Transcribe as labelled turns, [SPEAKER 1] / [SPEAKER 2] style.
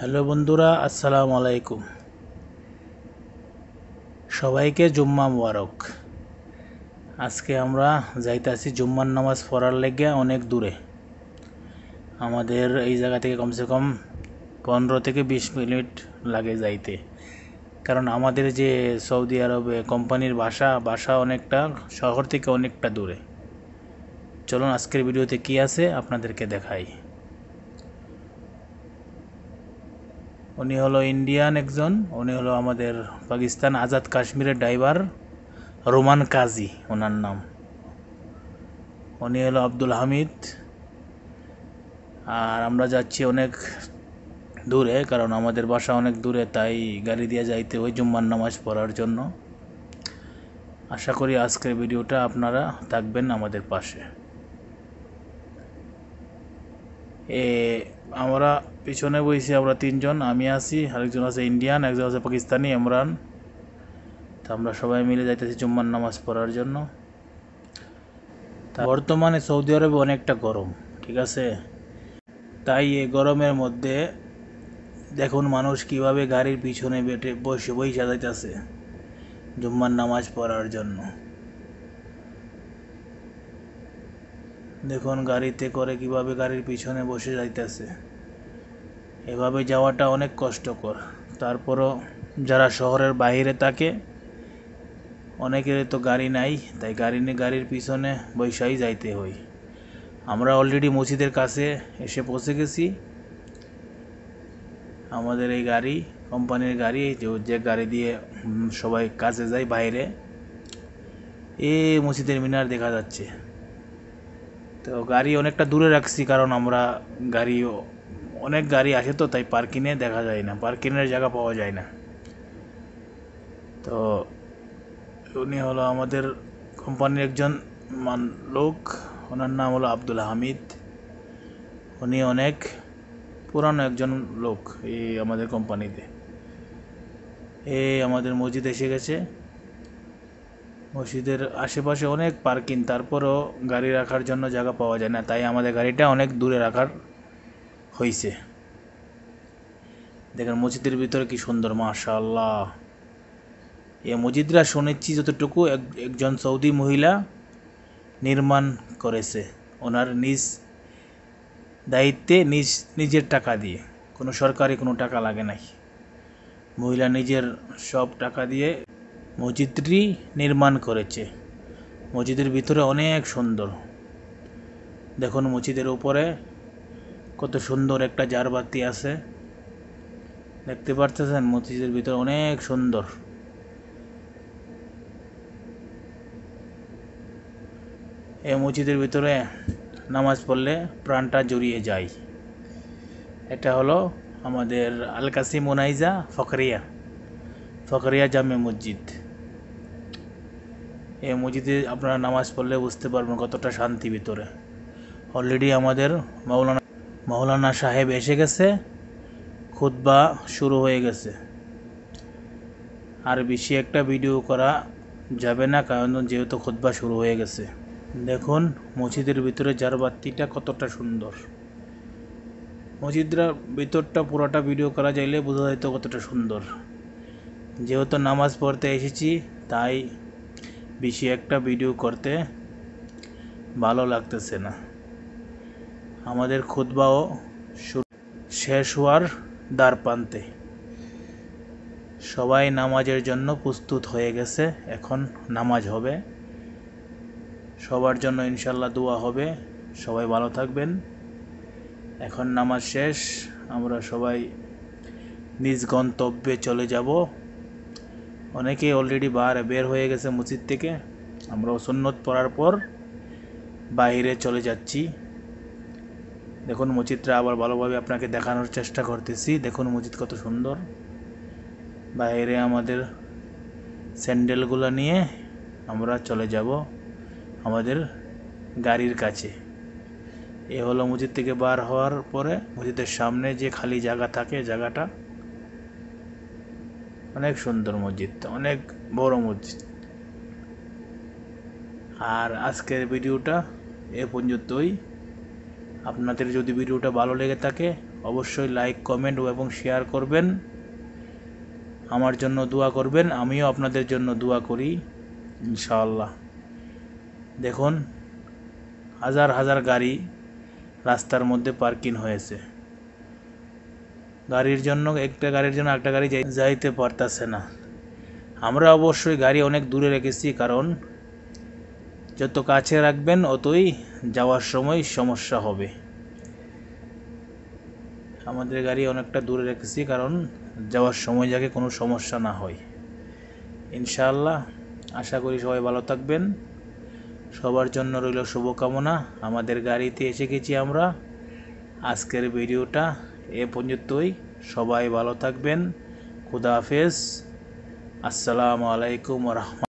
[SPEAKER 1] Hello বন্ধুরা, আসসালামু আলাইকুম। সবাইকে জুম্মা মুবারক। আজকে আমরা যাইতাছি জুম্মার নামাজ পড়ার লেগে অনেক দূরে। আমাদের এই জায়গা থেকে কমসে কম 15 থেকে 20 মিনিট লাগে যাইতে, কারণ আমাদের যে সৌদি আরবে কোম্পানির বাসা অনেকটা শহর থেকে অনেকটা দূরে। চলুন আজকের ভিডিওতে কি আছে আপনাদেরকে দেখাই। উনি হলো ইন্ডিয়ান একজন, উনি হলো আমাদের পাকিস্তান আজাদ কাশ্মীরের ড্রাইভার রোমান কাজী ওনার নাম। উনি হলো আব্দুল হামিদ। আর আমরা যাচ্ছি অনেক দূরে, কারণ আমাদের বাসা অনেক দূরে, তাই গাড়ি দিয়ে যাইতে হয় জুম্মার নামাজ পড়ার জন্য। আশা করি আজকের ভিডিওটা আপনারা থাকবেন আমাদের পাশে। আমরা পিছনে বইছি, আমরা তিনজন, আমি আছি, আরেকজন আছে ইন্ডিয়ান, একজন আছে পাকিস্তানি ইমরান। তা আমরা সবাই মিলে যাইতেছি জুম্মার নামাজ পড়ার জন্য। বর্তমানে সৌদি আরবে অনেকটা গরম, ঠিক আছে? তাই এই গরমের মধ্যে দেখুন মানুষ কিভাবে গাড়ির পিছনে বসে যাইতেছে জুম্মার নামাজ পড়ার জন্য। দেখুন গাড়িতে করে কিভাবে গাড়ির পিছনে বসে যাইতেছে। এভাবে যাওয়াটা অনেক কষ্টকর। তারপরও যারা শহরের বাইরে থাকে, অনেকের তো গাড়ি নাই, তাই গাড়ির পিছনে বৈশাই যাইতে হয়। আমরা অলরেডি মসজিদের কাছে এসে পৌঁছে গেছি। আমাদের এই গাড়ি কোম্পানির গাড়ি, যে গাড়ি দিয়ে সবাই কাজে যায় বাইরে। মসজিদের মিনার দেখা যাচ্ছে। তো গাড়ি অনেকটা দূরে রাখছি, কারণ আমরা অনেক গাড়ি আসে তো, তাই পার্কিংয়ে দেখা যায় না, পার্কিংয়ের জায়গা পাওয়া যায় না। তো উনি হলো আমাদের কোম্পানির একজন লোক, ওনার নাম হলো আব্দুল হামিদ। উনি অনেক পুরানো একজন লোক এই আমাদের কোম্পানিতে। আমাদের মসজিদ এসে গেছে। মসজিদের আশেপাশে অনেক পার্কিং, তারপরও গাড়ি রাখার জন্য জায়গা পাওয়া যায় না, তাই আমাদের গাড়িটা অনেক দূরে রাখার হয়েছে। দেখেন মসজিদের ভিতরে কি সুন্দর, মাশাআল্লাহ। এই মসজিদটা শুনেছি যতটুকু একজন সৌদি মহিলা নির্মাণ করেছে, ওনার নিজ দায়িত্বে, নিজের টাকা দিয়ে, কোনো সরকারি কোনো টাকা লাগে নাই। মহিলা নিজের সব টাকা দিয়ে মসজিদটি নির্মাণ করেছে। মসজিদের ভিতরে অনেক সুন্দর। দেখুন মসজিদের উপরে কত সুন্দর একটা জারবাতি আছে, দেখতে পারতেছেন? মসজিদের ভিতরে অনেক সুন্দর। এই মসজিদের ভিতরে নামাজ পড়লে প্রাণটা জড়িয়ে যায়। এটা হলো আমাদের আল কাসিম মুনাইজা ফকরিয়া জামে মসজিদ। এই মসজিদে আপনারা নামাজ পড়লে বুঝতে পারবেন কতটা শান্তি ভিতরে। অলরেডি আমাদের মাওলানা সাহেব এসে গেছে, খুতবা শুরু হয়ে গেছে। আর বেশি একটা ভিডিও করা যাবে না, কারণ যেহেতু খুতবা শুরু হয়ে গেছে। দেখুন মসজিদের ভিতরে জারবাতিটা কতটা সুন্দর। মসজিদের ভিতরটা পুরোটা ভিডিও করা যাইলে বোঝা যেত কতটা সুন্দর। যেহেতু নামাজ পড়তে এসেছি, তাই বেশি একটা ভিডিও করতে ভালো লাগতেছে না। আমাদের খুতবাও শেষ হওয়ার দ্বার প্রান্তে। সবাই নামাজের জন্য প্রস্তুত হয়ে গেছে, এখন নামাজ হবে। সবার জন্য ইনশাল্লাহ দোয়া হবে, সবাই ভালো থাকবেন। এখন নামাজ শেষ, আমরা সবাই নিজ গন্তব্যে চলে যাব। অনেকে অলরেডি বের হয়ে গেছে মসজিদ থেকে। আমরাও সুন্নত পড়ার পর বাইরে চলে যাচ্ছি। দেখুন মসজিদটা আবার ভালোভাবে আপনাকে দেখানোর চেষ্টা করতেছি। দেখুন মসজিদ কত সুন্দর। বাইরে আমাদের স্যান্ডেলগুলো নিয়ে আমরা চলে যাব আমাদের গাড়ির কাছে। এ হলো মসজিদ থেকে বার হওয়ার পরে মসজিদের সামনে যে খালি জায়গা থাকে, জায়গাটা অনেক সুন্দর। মসজিদটা অনেক বড় মসজিদ। আর আজকের ভিডিওটা এ পর্যন্তই। আপনাদের যদি ভিডিওটা ভালো লেগে থাকে অবশ্যই লাইক, কমেন্ট এবং শেয়ার করবেন। আমার জন্য দোয়া করবেন, আমিও আপনাদের জন্য দোয়া করি ইনশাআল্লাহ। দেখুন হাজার হাজার গাড়ি রাস্তার মধ্যে পার্কিং হয়েছে। একটা গাড়ির জন্য একটা গাড়ি যাইতে পারতেছে না। আমরা অবশ্যই গাড়ি অনেক দূরে রেখেছি, কারণ যত কাছে রাখবেন অতই যাওয়ার সময় সমস্যা হবে। আমাদের গাড়ি অনেকটা দূরে রেখেছি কারণ যাওয়ার সময় যাতে কোনো সমস্যা না হয়। ইনশাআল্লাহ আশা করি সবাই ভালো থাকবেন। সবার জন্য রইল শুভকামনা। আমাদের গাড়িতে এসে গেছি আমরা। আজকের ভিডিওটা এ পর্যন্তই। সবাই ভালো থাকবেন। খুদা হাফেজ। আসসালামু আলাইকুম ওয়া রাহমাতুল্লাহ।